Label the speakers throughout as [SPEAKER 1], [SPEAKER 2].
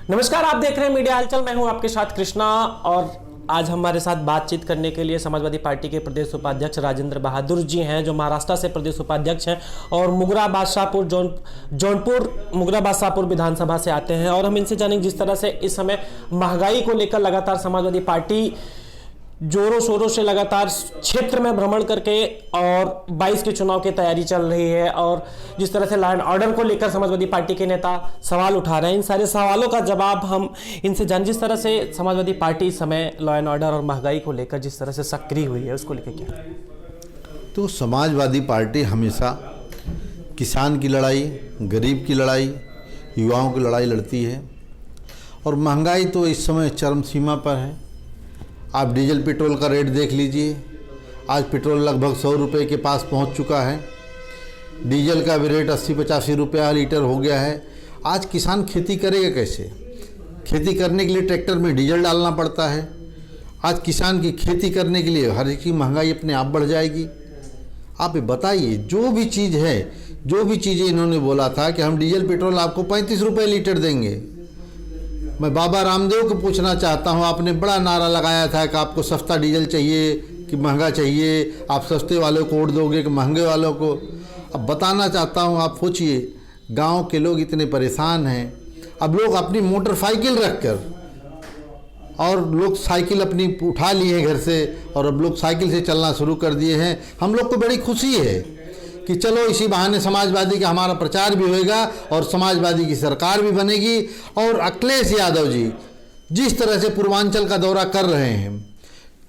[SPEAKER 1] नमस्कार, आप देख रहे हैं मीडिया हलचल। मैं हूं आपके साथ कृष्णा और आज हमारे साथ बातचीत करने के लिए समाजवादी पार्टी के प्रदेश उपाध्यक्ष राजेंद्र बहादुर जी हैं, जो महाराष्ट्र से प्रदेश उपाध्यक्ष हैं और मुगरा बादशाहपुर जौनपुर मुगरा बादशाहपुर विधानसभा से आते हैं। और हम इनसे जानेंगे जिस तरह से इस समय महंगाई को लेकर लगातार समाजवादी पार्टी जोरों शोरों से लगातार क्षेत्र में भ्रमण करके और 22 के चुनाव की तैयारी चल रही है और जिस तरह से लॉ एंड ऑर्डर को लेकर समाजवादी पार्टी के नेता सवाल उठा रहे हैं, इन सारे सवालों का जवाब हम इनसे जान। जिस तरह से समाजवादी पार्टी इस समय लॉ एंड ऑर्डर और महंगाई को लेकर जिस तरह से सक्रिय हुई है, उसको लेकर क्या?
[SPEAKER 2] तो समाजवादी पार्टी हमेशा किसान की लड़ाई, गरीब की लड़ाई, युवाओं की लड़ाई लड़ती है और महंगाई तो इस समय चरम सीमा पर है। आप डीजल पेट्रोल का रेट देख लीजिए, आज पेट्रोल लगभग 100 रुपये के पास पहुंच चुका है। डीजल का भी रेट 80-85 रुपया लीटर हो गया है। आज किसान खेती करेगा कैसे? खेती करने के लिए ट्रैक्टर में डीजल डालना पड़ता है। आज किसान की खेती करने के लिए हर एक की महंगाई अपने आप बढ़ जाएगी। आप ये बताइए, जो भी चीज़ है, जो भी चीज़ें इन्होंने बोला था कि हम डीजल पेट्रोल आपको 35 रुपये लीटर देंगे। मैं बाबा रामदेव को पूछना चाहता हूं, आपने बड़ा नारा लगाया था कि आपको सस्ता डीजल चाहिए कि महंगा चाहिए, आप सस्ते वालों को वोट दोगे कि महंगे वालों को। अब बताना चाहता हूं, आप सोचिए, गांव के लोग इतने परेशान हैं। अब लोग अपनी मोटरसाइकिल रखकर और लोग साइकिल अपनी उठा लिए हैं घर से और अब लोग साइकिल से चलना शुरू कर दिए हैं। हम लोग को बड़ी खुशी है कि चलो इसी बहाने समाजवादी का हमारा प्रचार भी होएगा और समाजवादी की सरकार भी बनेगी। और अखिलेश यादव जी जिस तरह से पूर्वांचल का दौरा कर रहे हैं,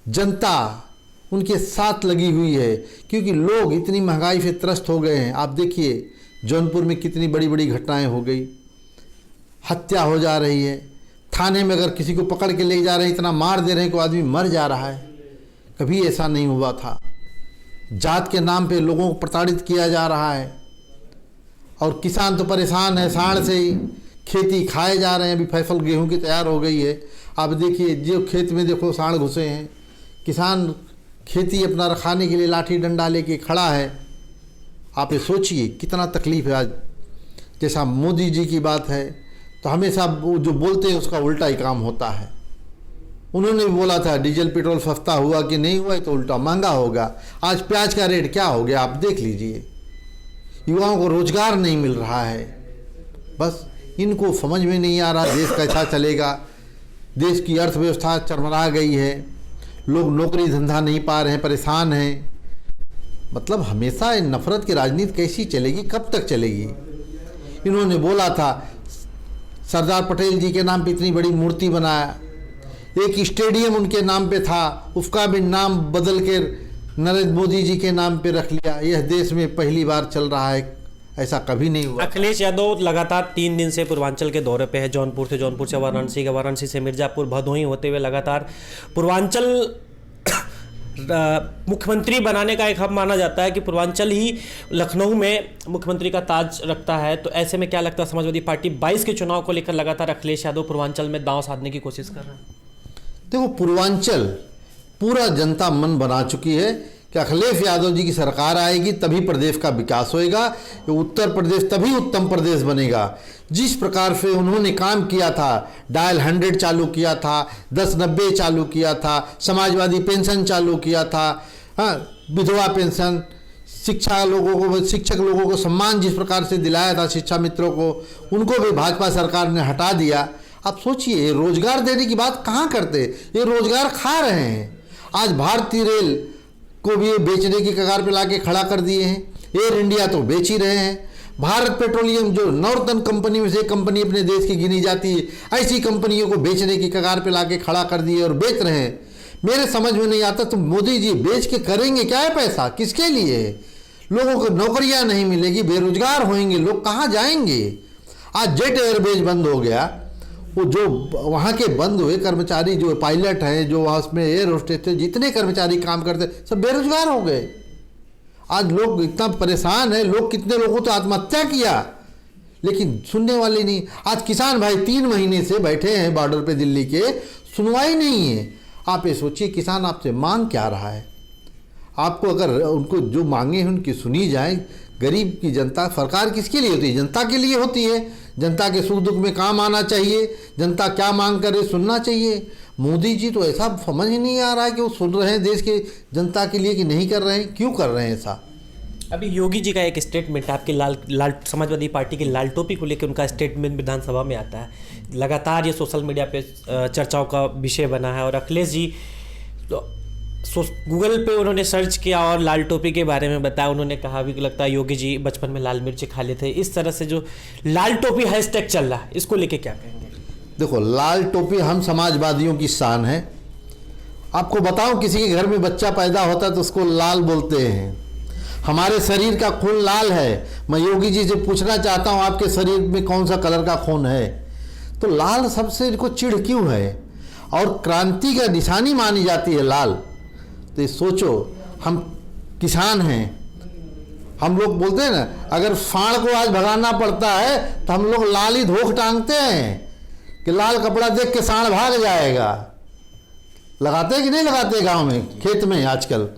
[SPEAKER 2] जनता उनके साथ लगी हुई है क्योंकि लोग इतनी महंगाई से त्रस्त हो गए हैं। आप देखिए जौनपुर में कितनी बड़ी बड़ी घटनाएं हो गई, हत्या हो जा रही है। थाने में अगर किसी को पकड़ के ले जा रहे हैं, इतना मार दे रहे हैं कि आदमी मर जा रहा है। कभी ऐसा नहीं हुआ था। जात के नाम पे लोगों को प्रताड़ित किया जा रहा है और किसान तो परेशान है। साढ़ से ही खेती खाए जा रहे हैं। अभी फसल गेहूं की तैयार हो गई है। आप देखिए, जो खेत में देखो साढ़ घुसे हैं। किसान खेती अपना रखाने के लिए लाठी डंडा लेके खड़ा है। आप ये सोचिए कितना तकलीफ है। आज जैसा मोदी जी की बात है तो हमेशा वो जो बोलते हैं उसका उल्टा ही काम होता है। उन्होंने भी बोला था डीजल पेट्रोल सस्ता हुआ कि नहीं हुआ, तो उल्टा महंगा होगा। आज प्याज का रेट क्या हो गया आप देख लीजिए। युवाओं को रोजगार नहीं मिल रहा है। बस इनको समझ में नहीं आ रहा देश कैसा चलेगा। देश की अर्थव्यवस्था चरमरा गई है। लोग नौकरी धंधा नहीं पा रहे हैं, परेशान हैं। मतलब हमेशा नफरत की राजनीति कैसी चलेगी, कब तक चलेगी? इन्होंने बोला था सरदार पटेल जी के नाम पे इतनी बड़ी मूर्ति बनाया, एक स्टेडियम उनके नाम पे था, उसका भी नाम बदल के नरेंद्र मोदी जी के नाम पे रख लिया। यह देश में पहली बार चल रहा है, ऐसा कभी नहीं हुआ।
[SPEAKER 1] अखिलेश यादव लगातार 3 दिन से पूर्वांचल के दौरे पे है। जौनपुर से वाराणसी, वाराणसी से मिर्जापुर, भदोही होते हुए लगातार पूर्वांचल मुख्यमंत्री बनाने का एक हब माना जाता है कि पूर्वांचल ही लखनऊ में मुख्यमंत्री का ताज रखता है। तो ऐसे में क्या लगता है समाजवादी पार्टी 22 के चुनाव को लेकर लगातार अखिलेश यादव पूर्वांचल में दांव साधने की कोशिश कर रहे हैं?
[SPEAKER 2] देखो, पूर्वांचल पूरा जनता मन बना चुकी है कि अखिलेश यादव जी की सरकार आएगी तभी प्रदेश का विकास होएगा। उत्तर प्रदेश तभी उत्तम प्रदेश बनेगा। जिस प्रकार से उन्होंने काम किया था, डायल 100 चालू किया था, 1090 चालू किया था, समाजवादी पेंशन चालू किया था, हाँ, विधवा पेंशन, शिक्षक लोगों को सम्मान जिस प्रकार से दिलाया था शिक्षा मित्रों को, उनको भी भाजपा सरकार ने हटा दिया। आप सोचिए, रोजगार देने की बात कहाँ करते? ये रोजगार खा रहे हैं। आज भारतीय रेल को भी बेचने की कगार पे लाके खड़ा कर दिए हैं। एयर इंडिया तो बेच ही रहे हैं। भारत पेट्रोलियम जो नॉर्थन कंपनी में से एक कंपनी अपने देश की गिनी जाती है, ऐसी कंपनियों को बेचने की कगार पे लाके खड़ा कर दिए और बेच रहे हैं। मेरे समझ में नहीं आता, तो मोदी जी बेच के करेंगे क्या है पैसा? किसके लिए? लोगों को नौकरियां नहीं मिलेगी, बेरोजगार होंगे लोग, कहाँ जाएंगे? आज जेट एयरवेज बंद हो गया। वो जो वहाँ के बंद हुए कर्मचारी, जो पायलट हैं, जो वहाँ उसमें एयर होस्टेस थे, जितने कर्मचारी काम करते, सब बेरोजगार हो गए। आज लोग इतना परेशान है। लोग कितने लोगों तो आत्महत्या किया, लेकिन सुनने वाले नहीं। आज किसान भाई 3 महीने से बैठे हैं बॉर्डर पे दिल्ली के, सुनवाई नहीं है। आप ये सोचिए, किसान आपसे मांग क्या रहा है? आपको अगर उनको जो मांगे हैं उनकी सुनी जाए। गरीब की जनता, सरकार किसके लिए होती है? जनता के लिए होती है। जनता के सुख दुख में काम आना चाहिए, जनता क्या मांग करे सुनना चाहिए। मोदी जी तो ऐसा समझ ही नहीं आ रहा है कि वो सुन रहे हैं देश के जनता के लिए कि नहीं कर रहे हैं, क्यों कर रहे हैं ऐसा।
[SPEAKER 1] अभी योगी जी का एक स्टेटमेंट आपके लाल समाजवादी पार्टी की लाल टोपी को लेकर उनका स्टेटमेंट विधानसभा में आता है, लगातार ये सोशल मीडिया पे चर्चाओं का विषय बना है। और अखिलेश जी तो गूगल पे उन्होंने सर्च किया और लाल टोपी के बारे में बताया। उन्होंने कहा भी कि लगता है योगी जी बचपन में लाल मिर्च खा लेते। इस तरह से जो लाल टोपी हैशटैग चल रहा है, इसको लेके क्या कहेंगे?
[SPEAKER 2] देखो, लाल टोपी हम समाजवादियों की शान है। आपको बताऊं, किसी के घर में बच्चा पैदा होता है तो उसको लाल बोलते हैं। हमारे शरीर का खून लाल है। मैं योगी जी से पूछना चाहता हूं, आपके शरीर में कौन सा कलर का खून है? तो लाल सबसे इनको चिढ़ क्यों है? और क्रांति का निशानी मानी जाती है लाल। तो सोचो, हम किसान हैं, हम लोग बोलते हैं ना, अगर फाड़ को आज भगाना पड़ता है तो हम लोग लाल ही धोख टांगते हैं कि लाल कपड़ा देख के सांड भाग जाएगा। लगाते हैं कि नहीं लगाते गांव में, खेत में आजकल?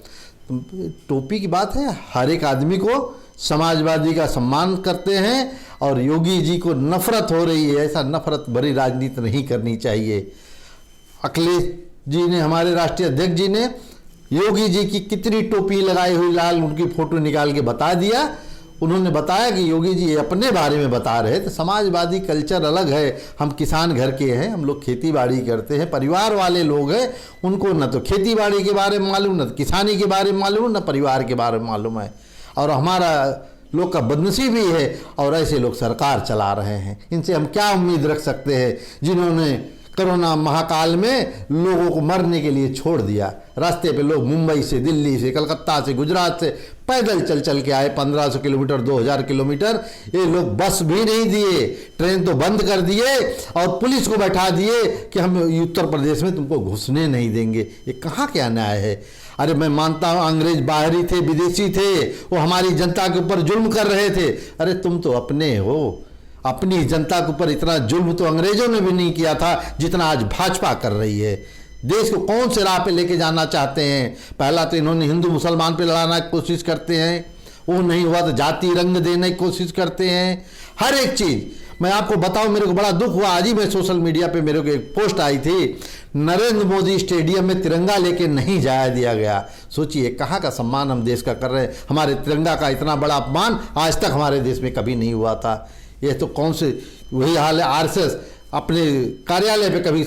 [SPEAKER 2] टोपी की बात है, हर एक आदमी को समाजवादी का सम्मान करते हैं। और योगी जी को नफरत हो रही है, ऐसा नफरत भरी राजनीति नहीं करनी चाहिए। अखिलेश जी ने, हमारे राष्ट्रीय अध्यक्ष जी ने योगी जी की कितनी टोपी लगाई हुई लाल, उनकी फोटो निकाल के बता दिया। उन्होंने बताया कि योगी जी अपने बारे में बता रहे थे। समाजवादी कल्चर अलग है। हम किसान घर के हैं, हम लोग खेती बाड़ी करते हैं, परिवार वाले लोग हैं। उनको न तो खेती बाड़ी के बारे में मालूम, न तो किसानी के बारे में मालूम, न परिवार के बारे में मालूम है। और हमारा लोग का बदनसीब ही है, और ऐसे लोग सरकार चला रहे हैं। इनसे हम क्या उम्मीद रख सकते हैं, जिन्होंने कोरोना महाकाल में लोगों को मरने के लिए छोड़ दिया। रास्ते पे लोग मुंबई से, दिल्ली से, कलकत्ता से, गुजरात से पैदल चल चल के आए, 1500 किलोमीटर, 2000 किलोमीटर। ये लोग बस भी नहीं दिए, ट्रेन तो बंद कर दिए, और पुलिस को बैठा दिए कि हम उत्तर प्रदेश में तुमको घुसने नहीं देंगे। ये कहाँ क्या न्याय है? अरे मैं मानता हूँ अंग्रेज बाहरी थे, विदेशी थे, वो हमारी जनता के ऊपर जुल्म कर रहे थे। अरे तुम तो अपने हो, अपनी जनता के ऊपर इतना जुल्म तो अंग्रेजों ने भी नहीं किया था जितना आज भाजपा कर रही है। देश को कौन से राह पे लेके जाना चाहते हैं? पहला तो इन्होंने हिंदू मुसलमान पे लड़ाना की कोशिश करते हैं, वो नहीं हुआ तो जाति रंग देने की कोशिश करते हैं। हर एक चीज़ मैं आपको बताऊं, मेरे को बड़ा दुख हुआ। आज ही मैं सोशल मीडिया पे मेरे को एक पोस्ट आई थी, नरेंद्र मोदी स्टेडियम में तिरंगा लेके नहीं जाया दिया गया। सोचिए कहाँ का सम्मान हम देश का कर रहे हैं। हमारे तिरंगा का इतना बड़ा अपमान आज तक हमारे देश में कभी नहीं हुआ था। ये तो कौन से, वही हाल है, आरएसएस अपने कार्यालय पे कभी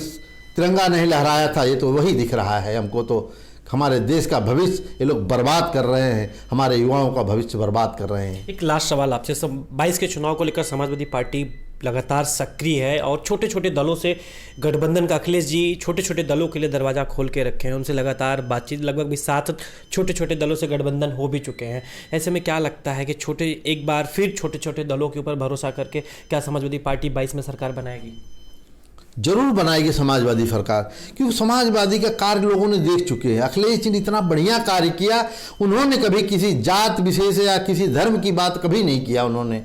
[SPEAKER 2] तिरंगा नहीं लहराया था। ये तो वही दिख रहा है हमको। तो हमारे देश का भविष्य ये लोग बर्बाद कर रहे हैं, हमारे युवाओं का भविष्य बर्बाद कर रहे हैं।
[SPEAKER 1] एक लास्ट सवाल आपसे, 22 के चुनाव को लेकर समाजवादी पार्टी लगातार सक्रिय है और छोटे छोटे दलों से गठबंधन का अखिलेश जी छोटे छोटे दलों के लिए दरवाज़ा खोल के रखे हैं। उनसे लगातार बातचीत, लगभग भी 7 छोटे छोटे दलों से गठबंधन हो भी चुके हैं। ऐसे में क्या लगता है कि एक बार फिर छोटे छोटे दलों के ऊपर भरोसा करके क्या समाजवादी पार्टी 22 में सरकार बनाएगी?
[SPEAKER 2] जरूर बनाएगी समाजवादी सरकार, क्योंकि समाजवादी का कार्य लोगों ने देख चुके हैं। अखिलेश जी ने इतना बढ़िया कार्य किया, उन्होंने कभी किसी जात विशेष या किसी धर्म की बात कभी नहीं किया। उन्होंने,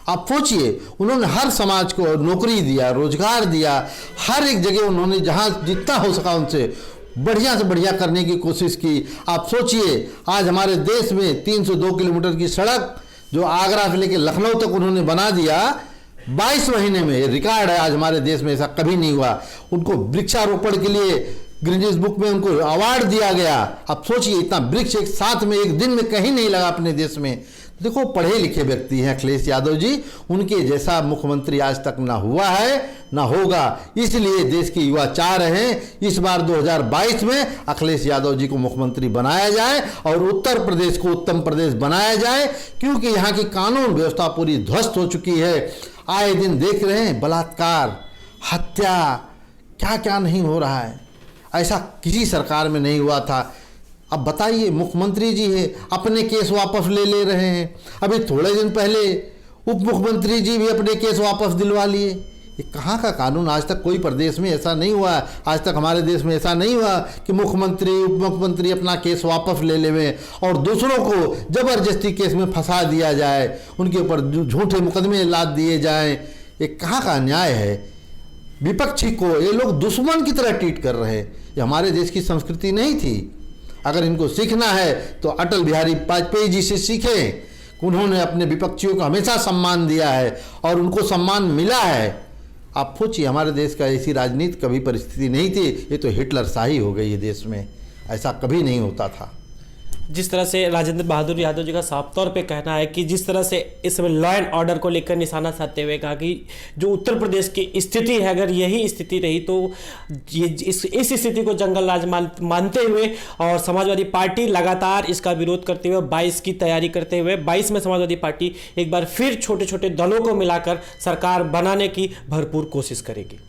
[SPEAKER 2] आप सोचिए, उन्होंने हर समाज को नौकरी दिया, रोजगार दिया, हर एक जगह उन्होंने जहाँ जितना हो सका उनसे बढ़िया से बढ़िया करने की कोशिश की। आप सोचिए, आज हमारे देश में 302 किलोमीटर की सड़क जो आगरा से लेकर लखनऊ तक उन्होंने बना दिया 22 महीने में। रिकॉर्ड है, आज हमारे देश में ऐसा कभी नहीं हुआ। उनको वृक्षारोपण के लिए गिनीज बुक में उनको अवार्ड दिया गया। आप सोचिए, इतना वृक्ष एक साथ में एक दिन में कहीं नहीं लगा अपने देश में। देखो, पढ़े लिखे व्यक्ति हैं अखिलेश यादव जी, उनके जैसा मुख्यमंत्री आज तक ना हुआ है ना होगा। इसलिए देश के युवा चाह रहे हैं इस बार 2022 में अखिलेश यादव जी को मुख्यमंत्री बनाया जाए और उत्तर प्रदेश को उत्तम प्रदेश बनाया जाए, क्योंकि यहाँ की कानून व्यवस्था पूरी ध्वस्त हो चुकी है। आए दिन देख रहे हैं बलात्कार, हत्या, क्या क्या नहीं हो रहा है। ऐसा किसी सरकार में नहीं हुआ था। अब बताइए, मुख्यमंत्री जी है, अपने केस वापस ले रहे हैं। अभी थोड़े दिन पहले उप मुख्यमंत्री जी भी अपने केस वापस दिलवा लिए। ये कहाँ का कानून? आज तक कोई प्रदेश में ऐसा नहीं हुआ। आज तक हमारे देश में ऐसा नहीं हुआ कि मुख्यमंत्री उप मुख्यमंत्री अपना केस वापस ले लेवें और दूसरों को जबरदस्ती केस में फंसा दिया जाए, उनके ऊपर झूठे मुकदमे लाद दिए जाएं। ये कहाँ का न्याय है? विपक्षी को ये लोग दुश्मन की तरह ट्रीट कर रहे हैं। ये हमारे देश की संस्कृति नहीं थी। अगर इनको सीखना है तो अटल बिहारी वाजपेयी जी से सीखें। उन्होंने अपने विपक्षियों को हमेशा सम्मान दिया है और उनको सम्मान मिला है। आप पूछिए, हमारे देश का ऐसी राजनीति कभी परिस्थिति नहीं थी, ये तो हिटलर शाही हो गई है देश में, ऐसा कभी नहीं होता था।
[SPEAKER 1] जिस तरह से राजेंद्र बहादुर यादव जी का साफ तौर पे कहना है कि जिस तरह से इस समय लॉ एंड ऑर्डर को लेकर निशाना साधते हुए कहा कि जो उत्तर प्रदेश की स्थिति है, अगर यही स्थिति रही तो ये इस स्थिति को जंगल राज मानते हुए और समाजवादी पार्टी लगातार इसका विरोध करते हुए 22 की तैयारी करते हुए 22 में समाजवादी पार्टी एक बार फिर छोटे छोटे दलों को मिलाकर सरकार बनाने की भरपूर कोशिश करेगी।